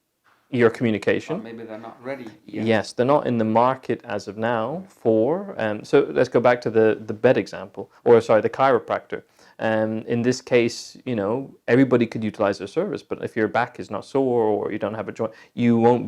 your communication. Or maybe they're not ready yet. Yes, they're not in the market as of now for. So let's go back to the bed example, or sorry, the chiropractor. In this case, everybody could utilize their service, but if your back is not sore or you don't have a joint, you won't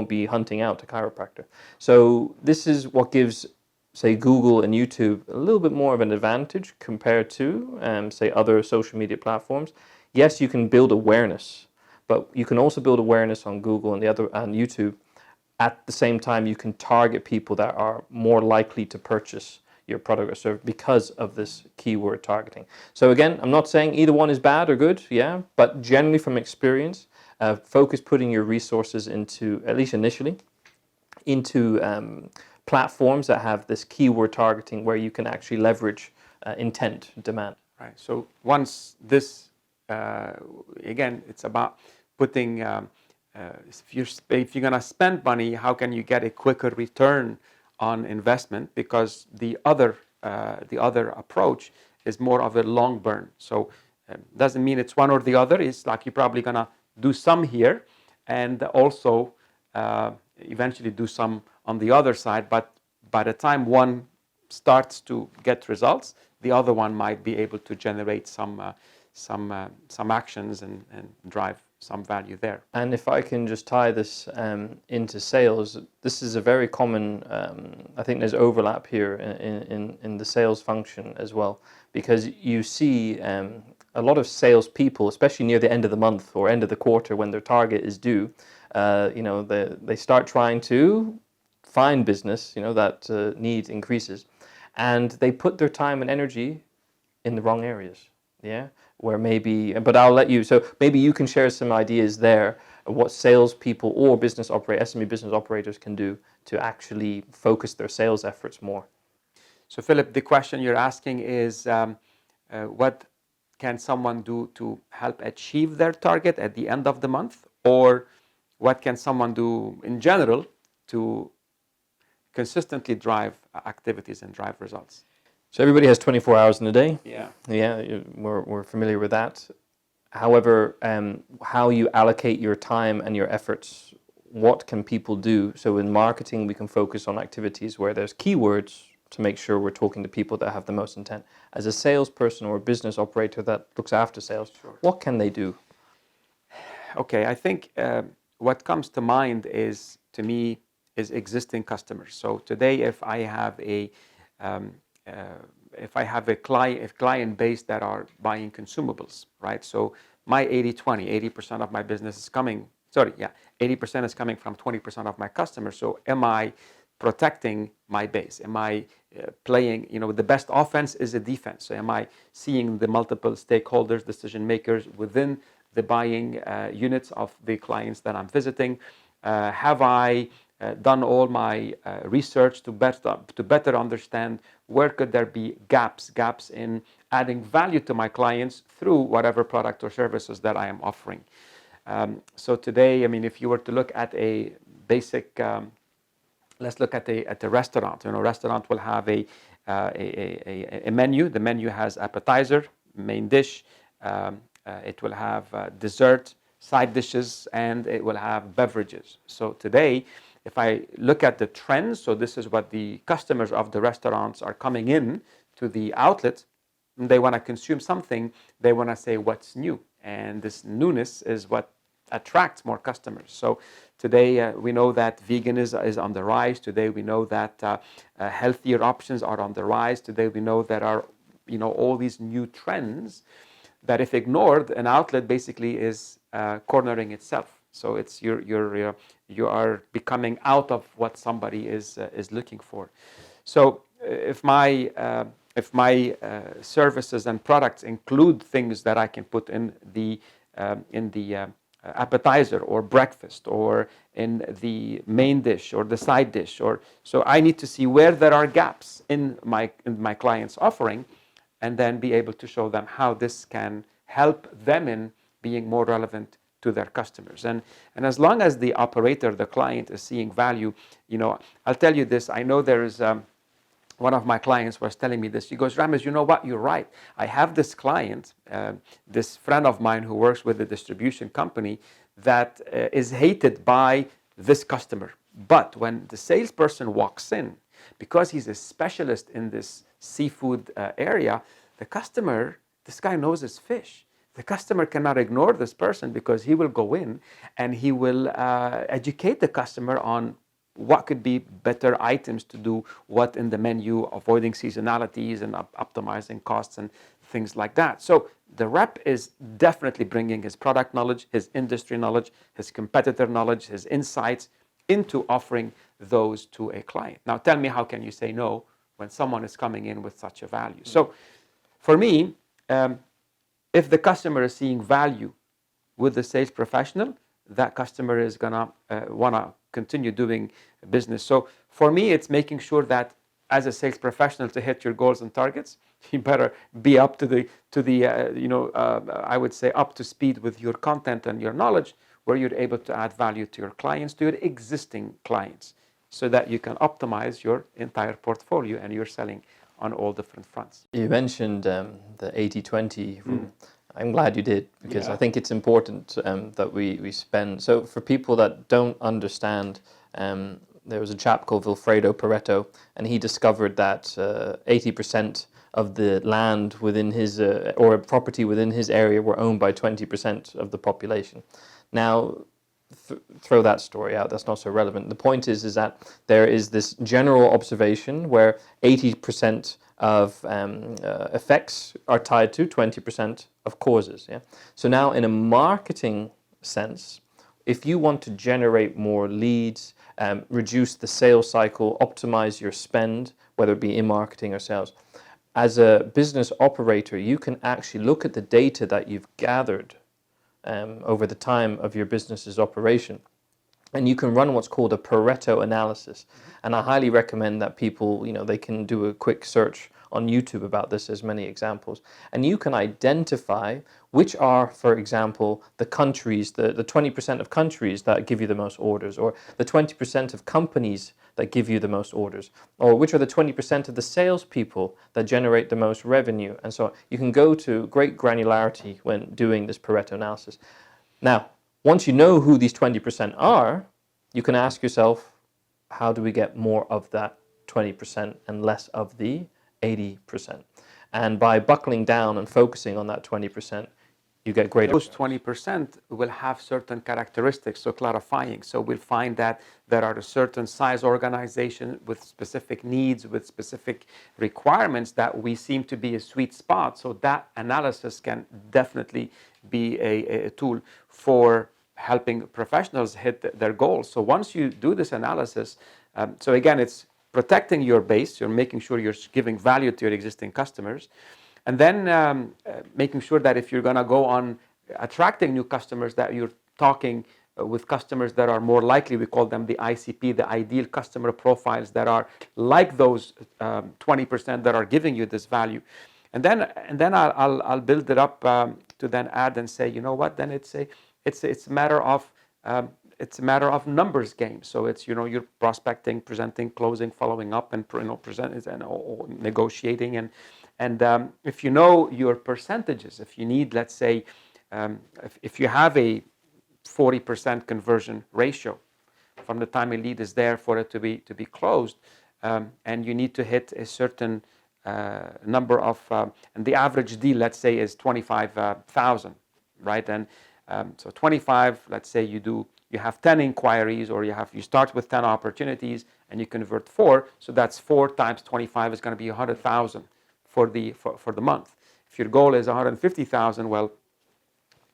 be hunting out a chiropractor. So this is what gives, say, Google and YouTube a little bit more of an advantage compared to, say, other social media platforms. Yes, you can build awareness, but you can also build awareness on Google and YouTube. At the same time, you can target people that are more likely to purchase your product or service because of this keyword targeting. So again, I'm not saying either one is bad or good, yeah, but generally from experience, focus putting your resources into, at least initially, into platforms that have this keyword targeting where you can actually leverage intent, demand. Right. So once this, again, it's about putting, if you're going to spend money, how can you get a quicker return on investment? Because the other approach is more of a long burn. So doesn't mean it's one or the other. It's like you're probably going to do some here and also eventually do some on the other side. But by the time one starts to get results, the other one might be able to generate some actions and drive some value there. And if I can just tie this into sales, this is a very common, I think there's overlap here in the sales function as well, because you see a lot of salespeople, especially near the end of the month or end of the quarter when their target is due, they start trying to find business, that need increases, and they put their time and energy in the wrong areas. Yeah, where maybe, but I'll let you. So maybe you can share some ideas there of what salespeople or SME business operators can do to actually focus their sales efforts more. So Philip, the question you're asking is, what can someone do to help achieve their target at the end of the month, or what can someone do in general to consistently drive activities and drive results? So everybody has 24 hours in a day. Yeah, we're familiar with that. However, how you allocate your time and your efforts, what can people do? So in marketing, we can focus on activities where there's keywords to make sure we're talking to people that have the most intent. As a salesperson or a business operator that looks after sales, sure. What can they do? Okay, I think what comes to mind is existing customers. So today, if I have a client base that are buying consumables, right? So my 80-20, 80% of my business is coming, 80% is coming from 20% of my customers. So am I protecting my base? Am I playing, the best offense is a defense. So am I seeing the multiple stakeholders, decision makers within the buying units of the clients that I'm visiting? Have I done all my research to better understand where could there be gaps in adding value to my clients through whatever product or services that I am offering? So today, if you were to look at a basic, let's look at a restaurant. Restaurant will have a a menu. The menu has appetizer, main dish, it will have dessert, side dishes, and it will have beverages. So today, if I look at the trends, so this is what the customers of the restaurants are coming in to the outlet, they want to consume something, they want to say what's new. And this newness is what attracts more customers. So today we know that vegan is on the rise. Today we know that healthier options are on the rise. Today we know there are all these new trends that if ignored, an outlet basically is cornering itself. So it's you are becoming out of what somebody is looking for. So if my services and products include things that I can put in the appetizer or breakfast or in the main dish or the side dish, or so I need to see where there are gaps in my client's offering, and then be able to show them how this can help them in being more relevant to their customers. And as long as the operator, the client, is seeing value, I'll tell you this. I know there is one of my clients was telling me this. He goes, Ramez, you know what? You're right. I have this client, this friend of mine who works with a distribution company that is hated by this customer. But when the salesperson walks in, because he's a specialist in this seafood area, this guy knows his fish. The customer cannot ignore this person because he will go in and he will educate the customer on what could be better items to do, what in the menu, avoiding seasonalities and optimizing costs and things like that. So the rep is definitely bringing his product knowledge, his industry knowledge, his competitor knowledge, his insights into offering those to a client. Now tell me, how can you say no when someone is coming in with such a value? So for me, if the customer is seeing value with the sales professional, that customer is going to want to continue doing business. So for me, it's making sure that as a sales professional, to hit your goals and targets, you better be up to the I would say up to speed with your content and your knowledge, where you're able to add value to your clients, to your existing clients, so that you can optimize your entire portfolio and you're selling on all different fronts. You mentioned the 80-20 rule. I'm glad you did, because I think it's important that we spend. So for people that don't understand, there was a chap called Wilfredo Pareto, and he discovered that 80% of the land within his or property within his area were owned by 20% of the population. Now, throw that story out, that's not so relevant. The point is that there is this general observation where 80% of effects are tied to 20% of causes. Yeah. So now, in a marketing sense, if you want to generate more leads, reduce the sales cycle, optimize your spend, whether it be in marketing or sales, as a business operator, you can actually look at the data that you've gathered over the time of your business's operation, and you can run what's called a Pareto analysis. And I highly recommend that people, they can do a quick search on YouTube about this. There's many examples. And you can identify which are, for example, the countries, the 20% of countries that give you the most orders, or the 20% of companies that give you the most orders, or which are the 20% of the salespeople that generate the most revenue, and so on. You can go to great granularity when doing this Pareto analysis. Now, once you know who these 20% are, you can ask yourself, how do we get more of that 20% and less of the 80%? And by buckling down and focusing on that 20%, you get greater. Those 20% will have certain characteristics, so clarifying. So we'll find that there are a certain size organization with specific needs, with specific requirements that we seem to be a sweet spot. So that analysis can definitely be a tool for helping professionals hit their goals. So once you do this analysis, so again, it's protecting your base, you're making sure you're giving value to your existing customers, and then making sure that if you're going to go on attracting new customers, that you're talking with customers that are more likely, we call them the ICP, the ideal customer profiles, that are like those 20% that are giving you this value. And then I'll build it up to then add and say, you know what, then it's a matter of it's a matter of numbers game. So it's, you're prospecting, presenting, closing, following up, and present and negotiating. And if you know your percentages, if you need, let's say, if you have a 40% conversion ratio from the time a lead is there for it to be closed, and you need to hit a certain number of, and the average deal, let's say, is 25,000, right? And so 25, let's say you have 10 inquiries, or you start with 10 opportunities and you convert 4, so that's 4 times 25 is going to be 100,000 for the month. If your goal is 150,000, well,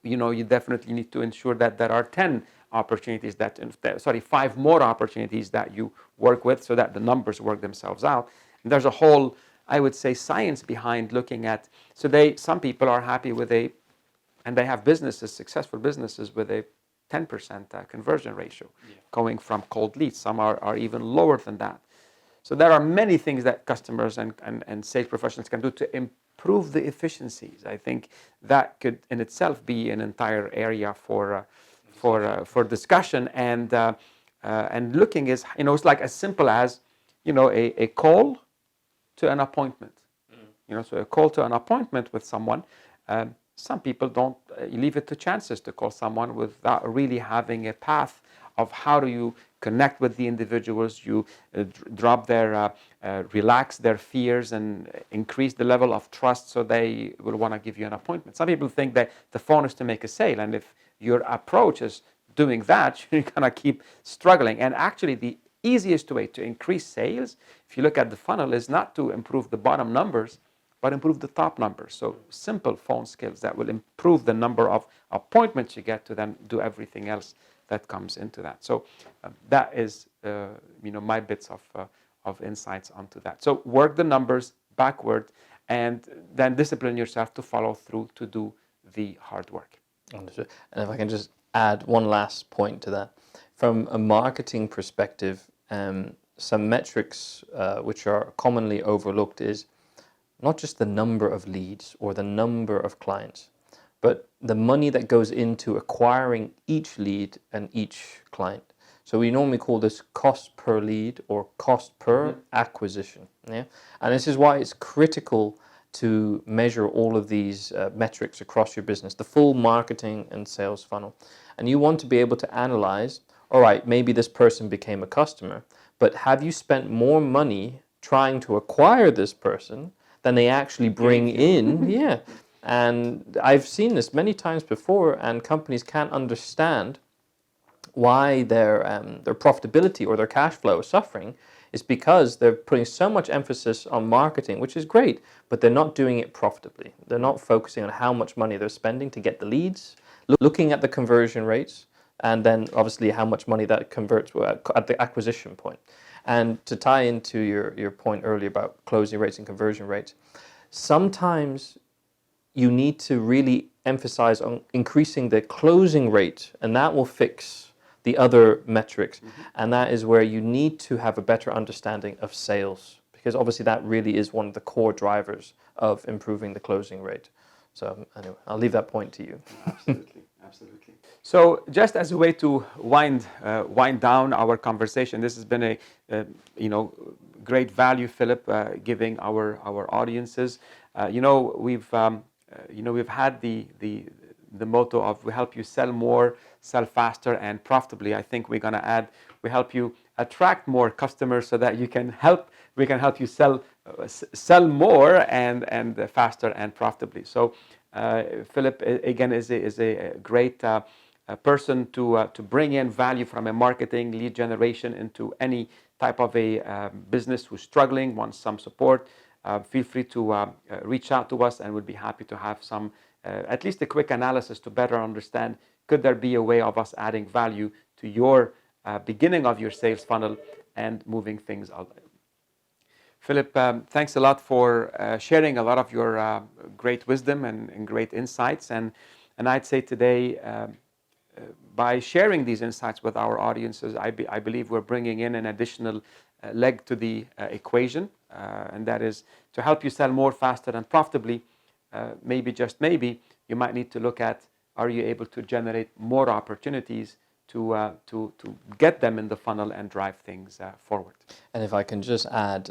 you definitely need to ensure that there are 10 opportunities 5 more opportunities that you work with, so that the numbers work themselves out. And there's a whole, I would say, science behind looking at, some people are happy with and they have successful businesses with a 10% conversion ratio, going from cold leads. Some are even lower than that. So there are many things that customers and sales professionals can do to improve the efficiencies. I think that could in itself be an entire area for discussion, and looking is, it's like as simple as, a call to an appointment. So a call to an appointment with someone. Some people don't leave it to chances to call someone without really having a path of how do you connect with the individuals. You drop relax their fears and increase the level of trust, so they will want to give you an appointment. Some people think that the phone is to make a sale, and if your approach is doing that, you're going to keep struggling. And actually, the easiest way to increase sales, if you look at the funnel, is not to improve the bottom numbers, but improve the top numbers. So simple phone skills that will improve the number of appointments you get to then do everything else that comes into that. So that is my bits of insights onto that. So work the numbers backward, and then discipline yourself to follow through to do the hard work. Understood. And if I can just add one last point to that. From a marketing perspective, some metrics which are commonly overlooked is not just the number of leads or the number of clients, but the money that goes into acquiring each lead and each client. So we normally call this cost per lead or cost per acquisition. Yeah? And this is why it's critical to measure all of these metrics across your business, the full marketing and sales funnel. And you want to be able to analyze, all right, maybe this person became a customer, but have you spent more money trying to acquire this person than they actually bring in? Yeah. And I've seen this many times before, and companies can't understand why their profitability or their cash flow is suffering. Is because they're putting so much emphasis on marketing, which is great, but they're not doing it profitably. They're not focusing on how much money they're spending to get the leads, looking at the conversion rates, and then obviously how much money that converts at the acquisition point. And to tie into your point earlier about closing rates and conversion rates, sometimes you need to really emphasize on increasing the closing rate, and that will fix the other metrics. And that is where you need to have a better understanding of sales, because obviously that really is one of the core drivers of improving the closing rate. So anyway, I'll leave that point to you. Absolutely. So just as a way to wind down our conversation, this has been a great value, Philip, giving our audiences. We've had the motto of we help you sell more, sell faster, and profitably. I think we're going to add, we help you attract more customers so that we can help you sell more and faster and profitably. So Philip again is a great person to bring in value from a marketing lead generation into any type of a business who's struggling, wants some support. Feel free to reach out to us, and we'll be happy to have some at least a quick analysis to better understand, could there be a way of us adding value to your beginning of your sales funnel and moving things out. Philip, thanks a lot for sharing a lot of your great wisdom and great insights. And I'd say today, by sharing these insights with our audiences, I believe we're bringing in an additional leg to the equation, and that is to help you sell more, faster, and profitably. Maybe, just maybe, you might need to look at, are you able to generate more opportunities to get them in the funnel and drive things forward. And if I can just add,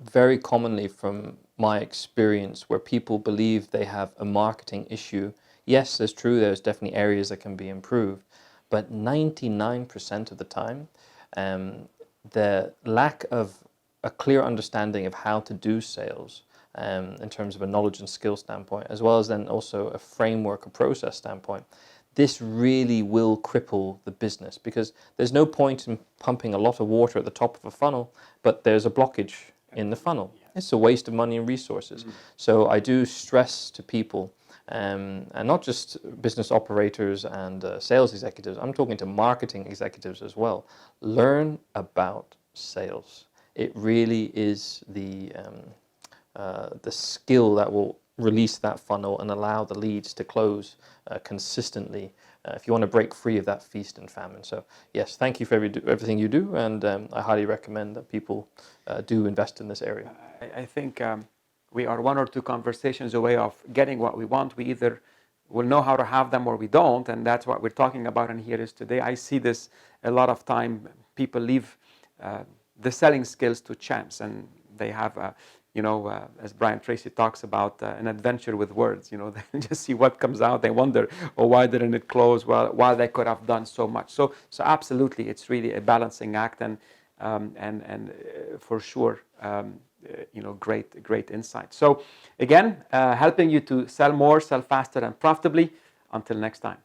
very commonly from my experience, where people believe they have a marketing issue, yes, that's true, there's definitely areas that can be improved, but 99% of the time, the lack of a clear understanding of how to do sales in terms of a knowledge and skill standpoint, as well as then also a framework, a process standpoint, this really will cripple the business, because there's no point in pumping a lot of water at the top of a funnel, but there's a blockage in the funnel. It's a waste of money and resources. So I do stress to people, and not just business operators and sales executives, I'm talking to marketing executives as well. Learn about sales. It really is the skill that will release that funnel and allow the leads to close consistently if you want to break free of that feast and famine. So yes, thank you for everything you do, and I highly recommend that people do invest in this area. I think we are one or two conversations away of getting what we want. We either will know how to have them or we don't, and that's what we're talking about in here is today. I see this a lot of time. People leave the selling skills to chance, and they have as Brian Tracy talks about, an adventure with words. They just see what comes out. They wonder, why didn't it close? Well, while they could have done so much. So absolutely, it's really a balancing act, and for sure, great insight. So again, helping you to sell more, sell faster, and profitably. Until next time.